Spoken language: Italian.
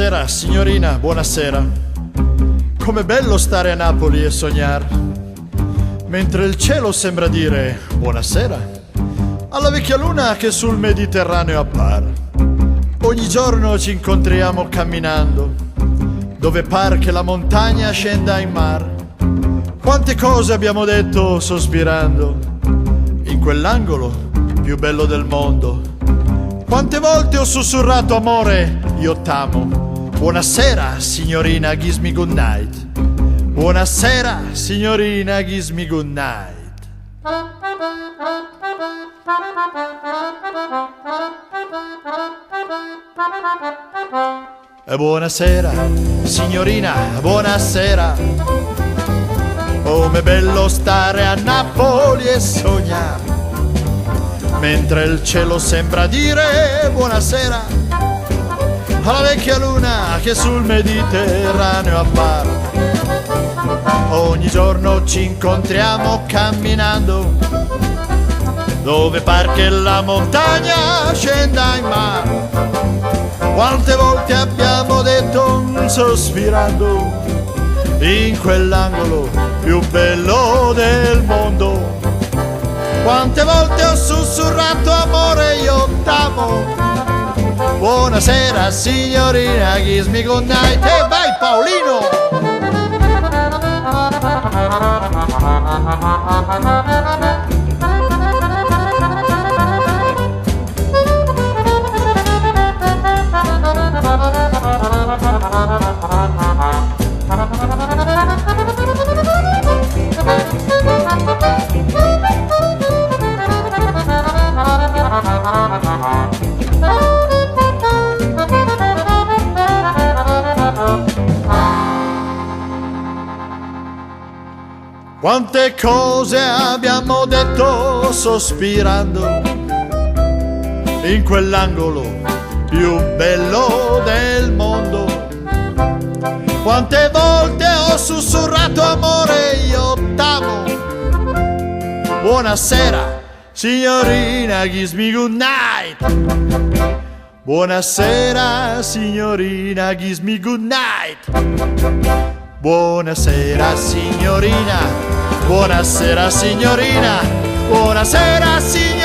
Buonasera, signorina, buonasera. Com'è bello stare a Napoli e sognare, mentre il cielo sembra dire buonasera alla vecchia luna che sul Mediterraneo appare. Ogni giorno ci incontriamo camminando, dove par che la montagna scenda in mare. Quante cose abbiamo detto sospirando, in quell'angolo più bello del mondo. Quante volte ho sussurrato amore, io t'amo. Buonasera, signorina, kiss me good night. Buonasera, signorina, kiss me good night. E buonasera, signorina, buonasera. Com'è bello stare a Napoli e sognare, mentre il cielo sembra dire buonasera alla vecchia luna che sul Mediterraneo appare. Ogni giorno ci incontriamo camminando, dove par che la montagna scenda in mare. Quante volte abbiamo detto sospirando, in quell'angolo più bello del mondo. Quante volte ho sussurrato amore, io t'amo. Buonasera signorina, kiss me good night. E vai Paolino! Quante cose abbiamo detto sospirando, in quell'angolo più bello del mondo. Quante volte ho sussurrato amore, io t'amo. Buonasera, signorina, kiss me good night. Buonasera, signorina, kiss me good night. Buonasera, signorina. Buonasera, signorina. Buonasera, signorina.